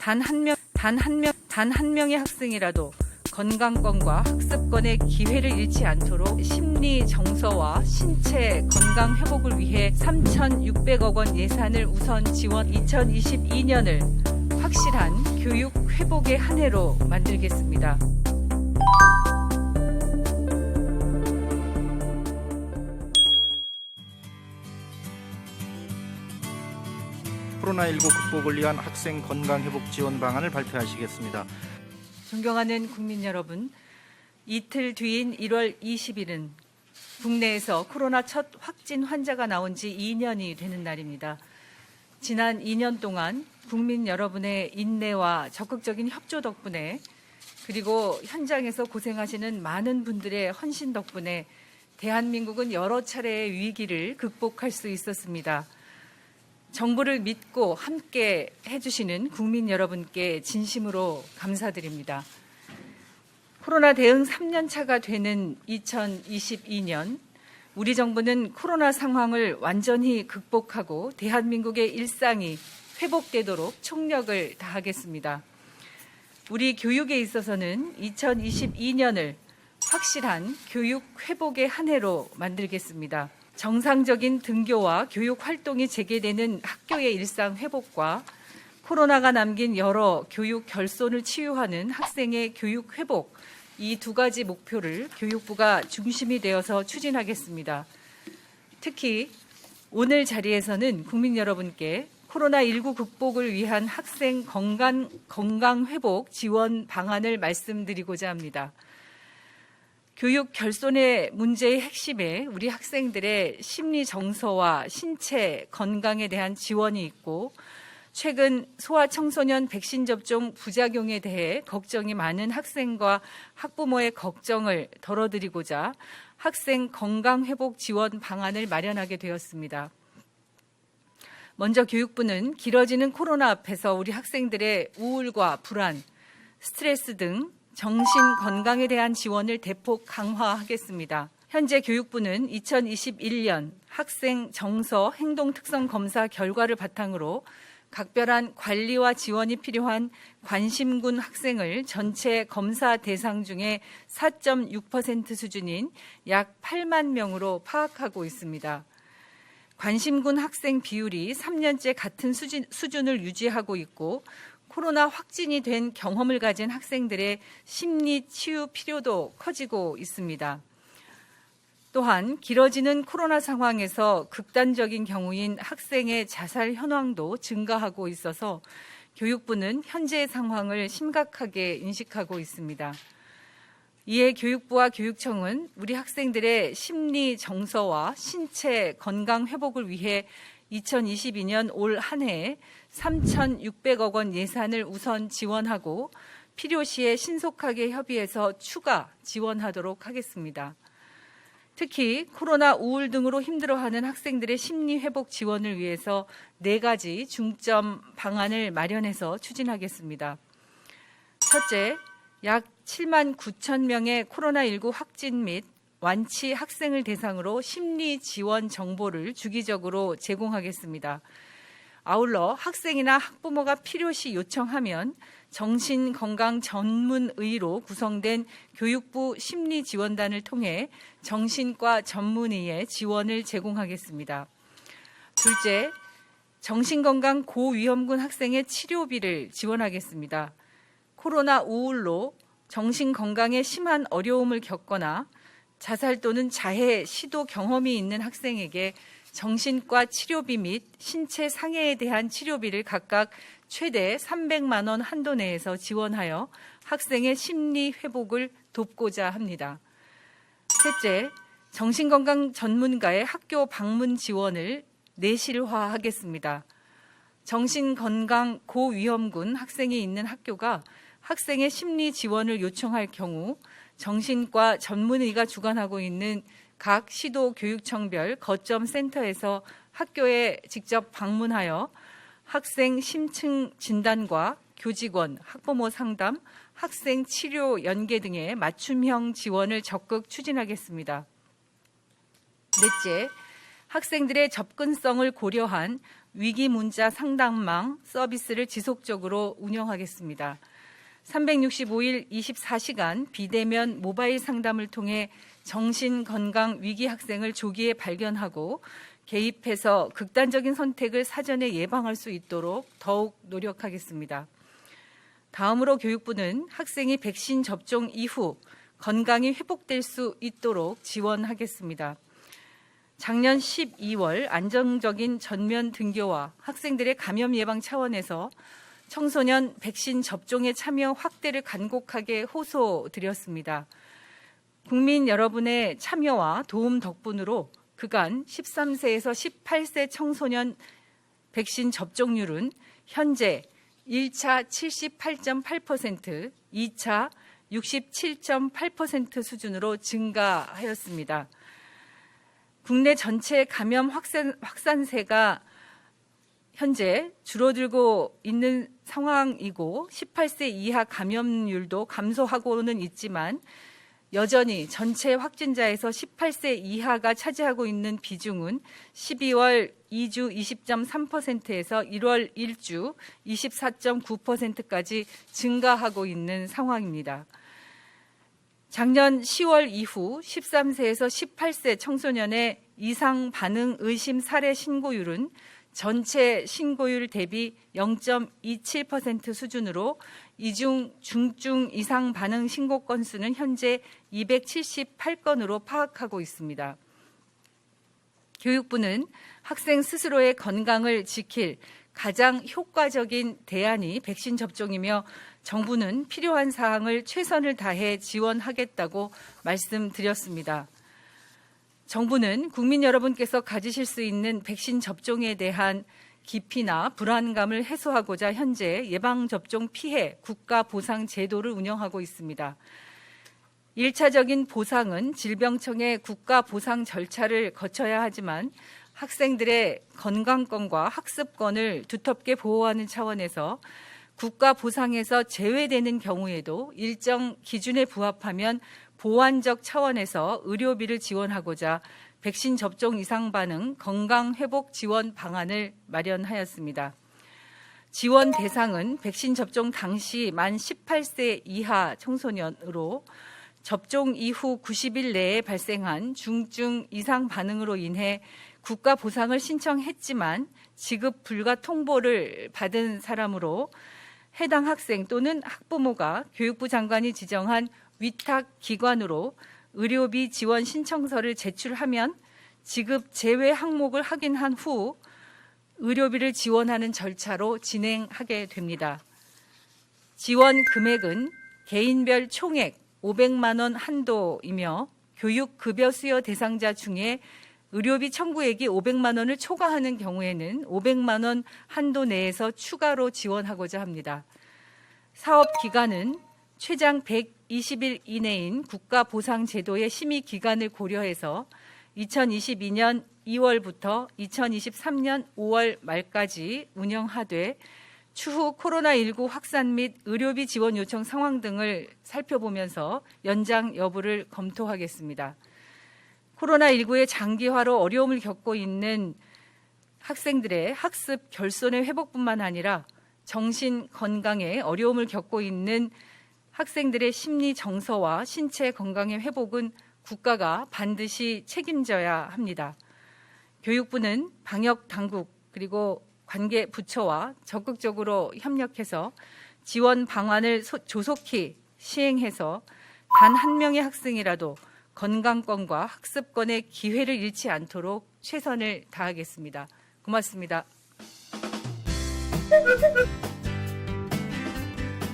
단 한 명의 학생이라도 건강권과 학습권의 기회를 잃지 않도록 심리 정서와 신체 건강 회복을 위해 3,600억 원 예산을 우선 지원 2022년을 확실한 교육 회복의 한 해로 만들겠습니다. 코로나19 극복을 위한 학생 건강회복 지원 방안을 발표하시겠습니다. 존경하는 국민 여러분, 이틀 뒤인 1월 20일은 국내에서 코로나 첫 확진 환자가 나온 지 2년이 되는 날입니다. 지난 2년 동안 국민 여러분의 인내와 적극적인 협조 덕분에 그리고 현장에서 고생하시는 많은 분들의 헌신 덕분에 대한민국은 여러 차례의 위기를 극복할 수 있었습니다. 정부를 믿고 함께 해주시는 국민 여러분께 진심으로 감사드립니다. 코로나 대응 3년 차가 되는 2022년, 우리 정부는 코로나 상황을 완전히 극복하고 대한민국의 일상이 회복되도록 총력을 다하겠습니다. 우리 교육에 있어서는 2022년을 확실한 교육 회복의 한 해로 만들겠습니다. 정상적인 등교와 교육 활동이 재개되는 학교의 일상 회복과 코로나가 남긴 여러 교육 결손을 치유하는 학생의 교육 회복, 이 두 가지 목표를 교육부가 중심이 되어서 추진하겠습니다. 특히 오늘 자리에서는 국민 여러분께 코로나19 극복을 위한 학생 건강 회복 지원 방안을 말씀드리고자 합니다. 교육 결손의 문제의 핵심에 우리 학생들의 심리 정서와 신체 건강에 대한 지원이 있고, 최근 소아청소년 백신 접종 부작용에 대해 걱정이 많은 학생과 학부모의 걱정을 덜어드리고자 학생 건강 회복 지원 방안을 마련하게 되었습니다. 먼저 교육부는 길어지는 코로나 앞에서 우리 학생들의 우울과 불안, 스트레스 등 정신 건강에 대한 지원을 대폭 강화하겠습니다. 현재 교육부는 2021년 학생 정서 행동 특성 검사 결과를 바탕으로 각별한 관리와 지원이 필요한 관심군 학생을 전체 검사 대상 중에 4.6% 수준인 약 8만 명으로 파악하고 있습니다. 관심군 학생 비율이 3년째 같은 수준을 유지하고 있고, 코로나 확진이 된 경험을 가진 학생들의 심리 치유 필요도 커지고 있습니다. 또한 길어지는 코로나 상황에서 극단적인 경우인 학생의 자살 현황도 증가하고 있어서 교육부는 현재의 상황을 심각하게 인식하고 있습니다. 이에 교육부와 교육청은 우리 학생들의 심리 정서와 신체 건강 회복을 위해 2022년 올 한 해에 3,600억 원 예산을 우선 지원하고 필요시에 신속하게 협의해서 추가 지원하도록 하겠습니다. 특히 코로나 우울 등으로 힘들어하는 학생들의 심리 회복 지원을 위해서 4가지 중점 방안을 마련해서 추진하겠습니다. 첫째, 약 7만 9천 명의 코로나19 확진 및 완치 학생을 대상으로 심리 지원 정보를 주기적으로 제공하겠습니다. 아울러 학생이나 학부모가 필요시 요청하면 정신건강 전문의로 구성된 교육부 심리지원단을 통해 정신과 전문의의 지원을 제공하겠습니다. 둘째, 정신건강 고위험군 학생의 치료비를 지원하겠습니다. 코로나 우울로 정신건강에 심한 어려움을 겪거나 자살 또는 자해 시도 경험이 있는 학생에게 정신과 치료비 및 신체 상해에 대한 치료비를 각각 최대 300만 원 한도 내에서 지원하여 학생의 심리 회복을 돕고자 합니다. 셋째, 정신건강 전문가의 학교 방문 지원을 내실화하겠습니다. 정신건강 고위험군 학생이 있는 학교가 학생의 심리 지원을 요청할 경우 정신과 전문의가 주관하고 있는 각 시도 교육청별 거점 센터에서 학교에 직접 방문하여 학생 심층 진단과 교직원, 학부모 상담, 학생 치료 연계 등의 맞춤형 지원을 적극 추진하겠습니다. 넷째, 학생들의 접근성을 고려한 위기문자 상담망 서비스를 지속적으로 운영하겠습니다. 365일 24시간 비대면 모바일 상담을 통해 정신건강 위기 학생을 조기에 발견하고 개입해서 극단적인 선택을 사전에 예방할 수 있도록 더욱 노력하겠습니다. 다음으로 교육부는 학생이 백신 접종 이후 건강이 회복될 수 있도록 지원하겠습니다. 작년 12월 안정적인 전면 등교와 학생들의 감염 예방 차원에서 청소년 백신 접종에 참여 확대를 간곡하게 호소드렸습니다. 국민 여러분의 참여와 도움 덕분으로 그간 13세에서 18세 청소년 백신 접종률은 현재 1차 78.8%, 2차 67.8% 수준으로 증가하였습니다. 국내 전체 감염 확산세가 현재 줄어들고 있는 상황이고 18세 이하 감염률도 감소하고는 있지만 여전히 전체 확진자에서 18세 이하가 차지하고 있는 비중은 12월 2주 20.3%에서 1월 1주 24.9%까지 증가하고 있는 상황입니다. 작년 10월 이후 13세에서 18세 청소년의 이상 반응 의심 사례 신고율은 전체 신고율 대비 0.27% 수준으로 이중 중증 이상 반응 신고 건수는 현재 278건으로 파악하고 있습니다. 교육부는 학생 스스로의 건강을 지킬 가장 효과적인 대안이 백신 접종이며 정부는 필요한 사항을 최선을 다해 지원하겠다고 말씀드렸습니다. 정부는 국민 여러분께서 가지실 수 있는 백신 접종에 대한 기피나 불안감을 해소하고자 현재 예방접종 피해 국가보상 제도를 운영하고 있습니다. 1차적인 보상은 질병청의 국가보상 절차를 거쳐야 하지만 학생들의 건강권과 학습권을 두텁게 보호하는 차원에서 국가보상에서 제외되는 경우에도 일정 기준에 부합하면 보완적 차원에서 의료비를 지원하고자 백신 접종 이상 반응 건강회복 지원 방안을 마련하였습니다. 지원 대상은 백신 접종 당시 만 18세 이하 청소년으로 접종 이후 90일 내에 발생한 중증 이상 반응으로 인해 국가 보상을 신청했지만 지급 불가 통보를 받은 사람으로 해당 학생 또는 학부모가 교육부 장관이 지정한 위탁 기관으로 의료비 지원 신청서를 제출하면 지급 제외 항목을 확인한 후 의료비를 지원하는 절차로 진행하게 됩니다. 지원 금액은 개인별 총액 500만 원 한도이며 교육급여 수여 대상자 중에 의료비 청구액이 500만 원을 초과하는 경우에는 500만 원 한도 내에서 추가로 지원하고자 합니다. 사업 기간은 최장 120일 이내인 국가보상제도의 심의 기간을 고려해서 2022년 2월부터 2023년 5월 말까지 운영하되 추후 코로나19 확산 및 의료비 지원 요청 상황 등을 살펴보면서 연장 여부를 검토하겠습니다. 코로나19의 장기화로 어려움을 겪고 있는 학생들의 학습 결손의 회복뿐만 아니라 정신 건강에 어려움을 겪고 있는 학생들의 심리 정서와 신체 건강의 회복은 국가가 반드시 책임져야 합니다. 교육부는 방역 당국 그리고 관계 부처와 적극적으로 협력해서 지원 방안을 조속히 시행해서 단 한 명의 학생이라도 건강권과 학습권의 기회를 잃지 않도록 최선을 다하겠습니다. 고맙습니다.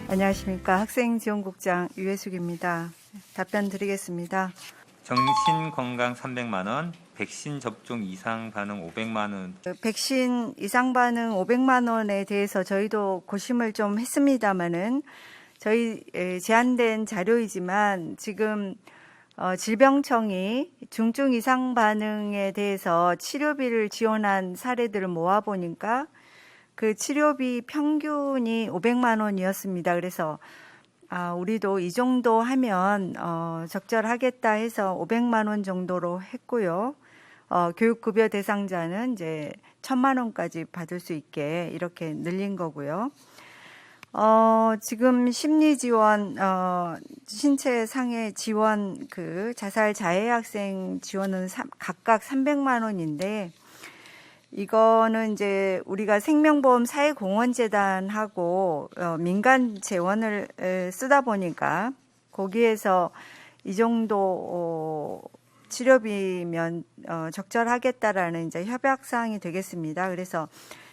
안녕하십니까. 학생지원국장 유혜숙입니다. 답변 드리겠습니다. 정신건강 300만 원, 백신 접종 이상 반응 500만 원. 백신 이상 반응 500만 원에 대해서 저희도 고심을 좀 했습니다마는 저희 제한된 자료이지만 지금 질병청이 중증 이상 반응에 대해서 치료비를 지원한 사례들을 모아보니까 그 치료비 평균이 500만 원이었습니다. 그래서 우리도 이 정도 하면 적절하겠다 해서 500만 원 정도로 했고요. 교육급여 대상자는 이제 1,000만 원까지 받을 수 있게 이렇게 늘린 거고요. 지금 심리 지원, 신체 상해 지원, 그 자살 자해 학생 지원은 각각 300만 원인데, 이거는 이제 우리가 생명보험 사회공헌재단하고 민간 재원을 쓰다 보니까 거기에서 이 정도 치료비면 적절하겠다라는 이제 협약사항이 되겠습니다. 그래서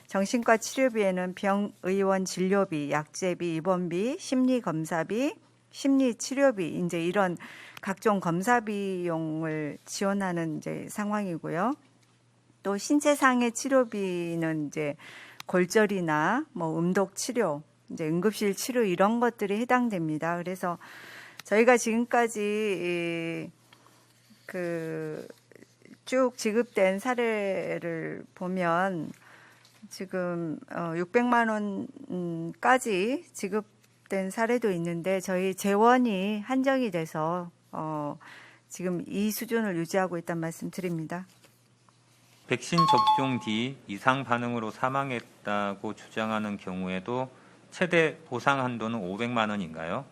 정신과 치료비에는 병의원 진료비, 약제비, 입원비, 심리검사비, 심리치료비, 이제 이런 각종 검사 비용을 지원하는 이제 상황이고요. 또 신체상해 치료비는 이제 골절이나 뭐 음독 치료, 이제 응급실 치료 이런 것들이 해당됩니다. 그래서 저희가 지금까지 쭉 지급된 사례를 보면 지금 600만 원까지 지급된 사례도 있는데 저희 재원이 한정이 돼서 지금 이 수준을 유지하고 있다는 말씀 드립니다. 백신 접종 뒤 이상 반응으로 사망했다고 주장하는 경우에도 최대 보상 한도는 500만 원인가요?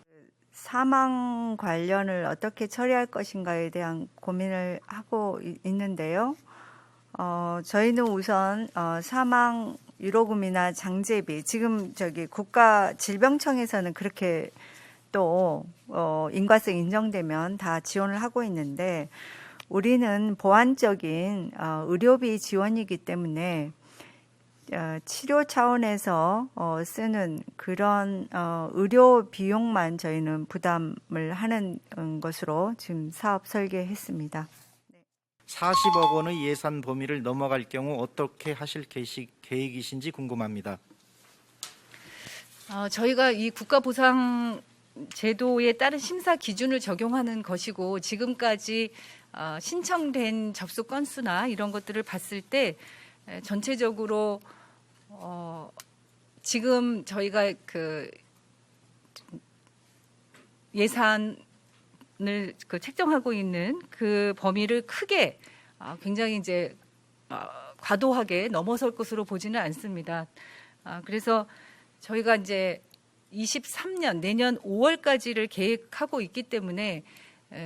사망 관련을 어떻게 처리할 것인가에 대한 고민을 하고 있는데요. 저희는 우선 사망 위로금이나 장제비, 지금 국가질병청에서는 그렇게 또 인과성 인정되면 다 지원을 하고 있는데, 우리는 보완적인 의료비 지원이기 때문에 치료 차원에서 쓰는 그런 의료 비용만 저희는 부담을 하는 것으로 지금 사업 설계했습니다. 40억 원의 예산 범위를 넘어갈 경우 어떻게 하실 계획이신지 궁금합니다. 저희가 이 국가보상 제도에 따른 심사 기준을 적용하는 것이고, 지금까지 신청된 접수 건수나 이런 것들을 봤을 때 전체적으로 지금 저희가 그 예산을 책정하고 있는 그 범위를 크게 굉장히 이제 과도하게 넘어설 것으로 보지는 않습니다. 그래서 저희가 이제 23년 내년 5월까지를 계획하고 있기 때문에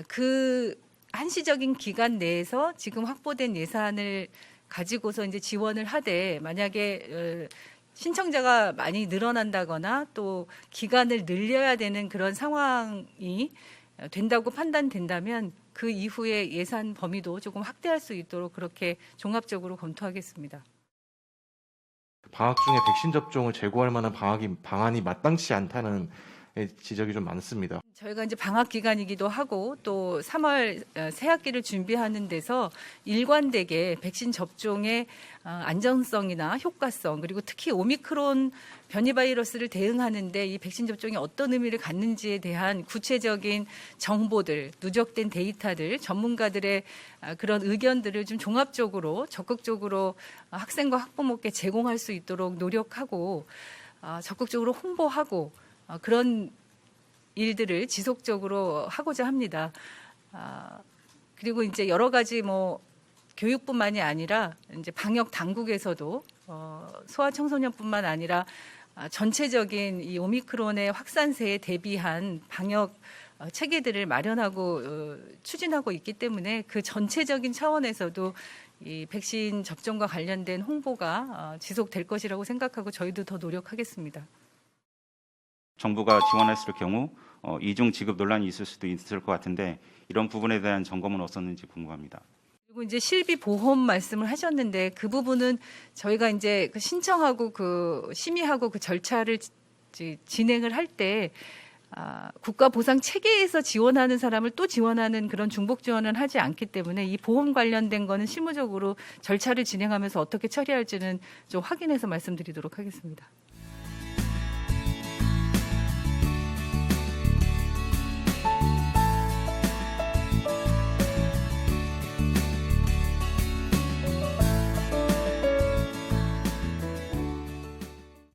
그 한시적인 기간 내에서 지금 확보된 예산을 가지고서 이제 지원을 하되, 만약에 신청자가 많이 늘어난다거나 또 기간을 늘려야 되는 그런 상황이 된다고 판단된다면 그 이후에 예산 범위도 조금 확대할 수 있도록 그렇게 종합적으로 검토하겠습니다. 방학 중에 백신 접종을 재고할 만한 방안이 마땅치 않다는 지적이 좀 많습니다. 저희가 이제 방학 기간이기도 하고 또 3월 새학기를 준비하는 데서 일관되게 백신 접종의 안전성이나 효과성, 그리고 특히 오미크론 변이 바이러스를 대응하는데 이 백신 접종이 어떤 의미를 갖는지에 대한 구체적인 정보들, 누적된 데이터들, 전문가들의 그런 의견들을 좀 종합적으로 적극적으로 학생과 학부모께 제공할 수 있도록 노력하고 적극적으로 홍보하고 그런 일들을 지속적으로 하고자 합니다. 그리고 이제 여러 가지 교육뿐만이 아니라 이제 방역 당국에서도 소아청소년뿐만 아니라 전체적인 이 오미크론의 확산세에 대비한 방역 체계들을 마련하고 추진하고 있기 때문에 그 전체적인 차원에서도 이 백신 접종과 관련된 홍보가 지속될 것이라고 생각하고 저희도 더 노력하겠습니다. 정부가 지원했을 경우 이중 지급 논란이 있을 수도 있을 것 같은데 이런 부분에 대한 점검은 없었는지 궁금합니다. 그리고 이제 실비 보험 말씀을 하셨는데 그 부분은 저희가 이제 신청하고 심의하고 그 절차를 진행을 할 때 국가 보상 체계에서 지원하는 사람을 또 지원하는 그런 중복 지원은 하지 않기 때문에 이 보험 관련된 거는 실무적으로 절차를 진행하면서 어떻게 처리할지는 좀 확인해서 말씀드리도록 하겠습니다.